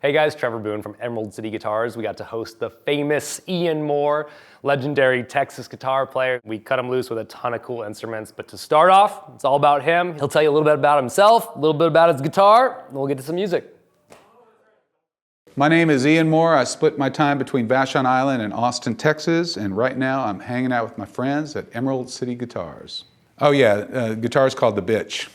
Hey guys, Trevor Boone from Emerald City Guitars. We got to host the famous Ian Moore, legendary Texas guitar player. We cut him loose with a ton of cool instruments, but to start off, it's all about him. He'll tell you a little bit about himself, a little bit about his guitar, and we'll get to some music. My name is Ian Moore. I split my time between Vashon Island and Austin, Texas, and right now I'm hanging out with my friends at Emerald City Guitars. Oh yeah, guitar's called the Bitch.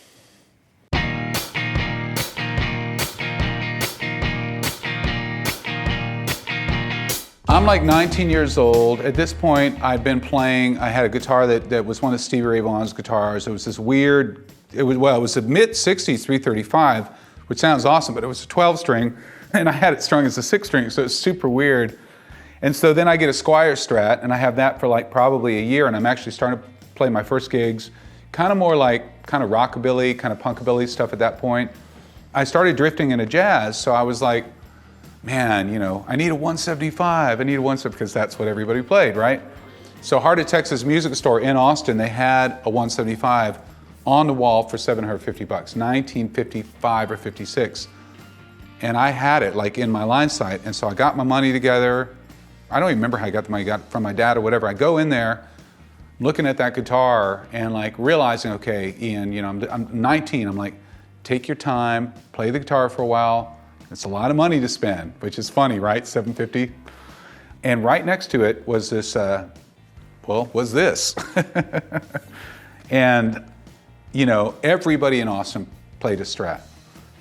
I'm like 19 years old. At this point, I'd been playing, I had a guitar that was one of Stevie Ray Vaughan's guitars. It was this weird, it was a mid-60s 335, which sounds awesome, but it was a 12-string, and I had it strung as a 6-string, so it's super weird. And so then I get a Squire Strat, and I have that for like probably a year, and I'm actually starting to play my first gigs, kind of more like kind of rockabilly, kind of punkabilly stuff at that point. I started drifting into jazz, so I was like, man, you know, I need a 175. I need a 175 because that's what everybody played, right? So Heart of Texas Music Store in Austin, they had a 175 on the wall for $750, 1955 or 56. And I had it like in my line sight. And so I got my money together. I don't even remember how I got the money, got from my dad or whatever. I go in there, looking at that guitar and like realizing, okay, Ian, you know, I'm 19. I'm like, take your time, play the guitar for a while. It's a lot of money to spend, which is funny, right? $750. And right next to it was this, was this. And, you know, everybody in Austin played a Strat.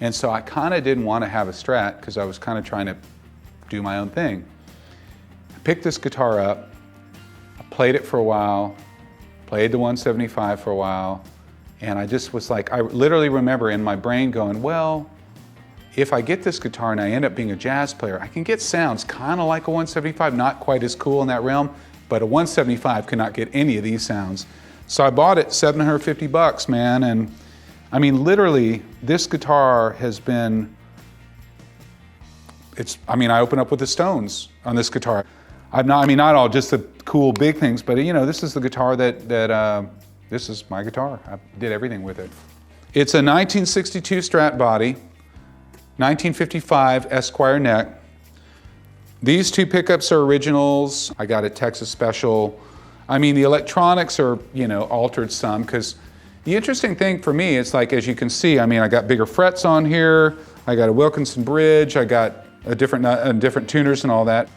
And so I kind of didn't want to have a Strat because I was kind of trying to do my own thing. I picked this guitar up, I played it for a while, played the 175 for a while, and I just was like, I literally remember in my brain going, well, if I get this guitar and I end up being a jazz player, I can get sounds kind of like a 175, not quite as cool in that realm, but a 175 could not get any of these sounds. So I bought it, $750, man, and I mean, literally, this guitar has been, I open up with the Stones on this guitar. Not all just the cool big things, but you know, this is the guitar this is my guitar. I did everything with it. It's a 1962 Strat body, 1955 Esquire neck. These two pickups are originals. I got a Texas Special. I mean, the electronics are, you know, altered some because the interesting thing for me is like, as you can see, I mean, I got bigger frets on here. I got a Wilkinson bridge. I got a different tuners and all that.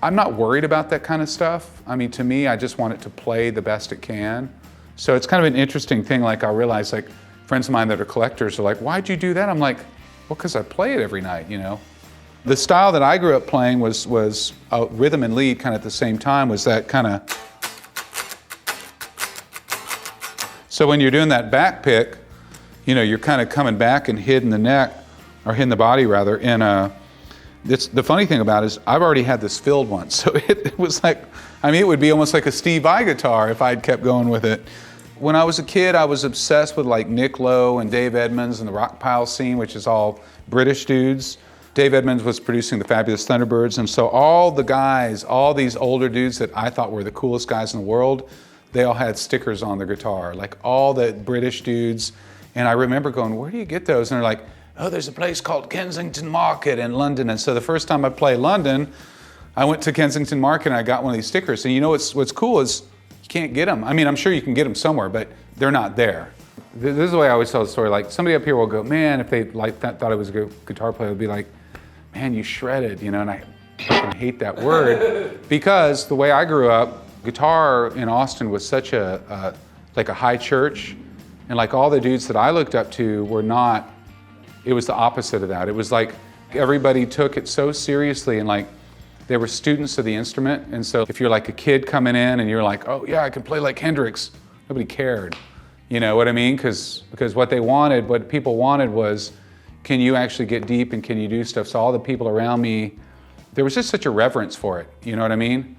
I'm not worried about that kind of stuff. I mean, to me, I just want it to play the best it can. So it's kind of an interesting thing. Like I realize like friends of mine that are collectors are like, why'd you do that? I'm like, well, because I play it every night, you know. The style that I grew up playing was rhythm and lead kind of at the same time, was that kind of. So when you're doing that back pick, you know, you're kind of coming back and hitting the neck, or hitting the body rather, and the funny thing about it is I've already had this filled once, so it was like, I mean, it would be almost like a Steve Vai guitar if I'd kept going with it. When I was a kid, I was obsessed with like Nick Lowe and Dave Edmunds and the rock pile scene, which is all British dudes. Dave Edmunds was producing the fabulous Thunderbirds, and so all the guys, all these older dudes that I thought were the coolest guys in the world, they all had stickers on their guitar, like all the British dudes. And I remember going, where do you get those? And they're like, oh, there's a place called Kensington Market in London. And so the first time I played London, I went to Kensington Market and I got one of these stickers. And you know what's cool is, can't get them. I mean, I'm sure you can get them somewhere, but they're not there. This is the way I always tell the story. Like somebody up here will go, man, if they thought I was a good guitar player, they'd be like, man, you shredded, you know, and I fucking hate that word because the way I grew up, guitar in Austin was such like a high church, and like all the dudes that I looked up to were not, it was the opposite of that. It was like everybody took it so seriously and like, they were students of the instrument, and so if you're like a kid coming in and you're like, oh yeah, I can play like Hendrix, nobody cared. You know what I mean? Because what people wanted was, can you actually get deep and can you do stuff? So all the people around me, there was just such a reverence for it, you know what I mean?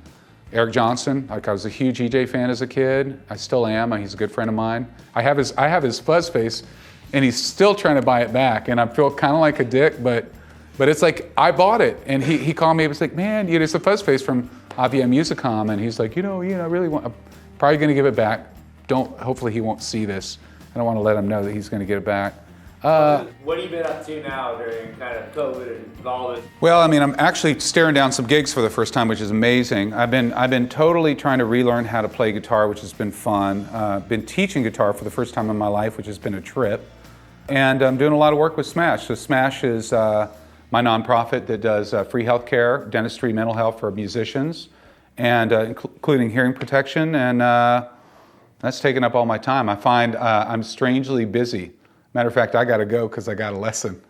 Eric Johnson, like I was a huge EJ fan as a kid. I still am, he's a good friend of mine. I have his fuzz face, and he's still trying to buy it back, and I feel kind of like a dick, but it's like, I bought it, and he called me, he was like, man, you know, it's a fuzz face from AVM Musicom, and he's like, you know, I really want, I'm probably gonna give it back. Hopefully he won't see this. I don't want to let him know that he's gonna get it back. What have you been up to now during kind of COVID and all this? Well, I mean, I'm actually staring down some gigs for the first time, which is amazing. I've been totally trying to relearn how to play guitar, which has been fun. Been teaching guitar for the first time in my life, which has been a trip. And I'm doing a lot of work with Smash. So Smash is my nonprofit that does free healthcare, dentistry, mental health for musicians, and including hearing protection. And that's taken up all my time. I find I'm strangely busy. Matter of fact, I got to go because I got a lesson.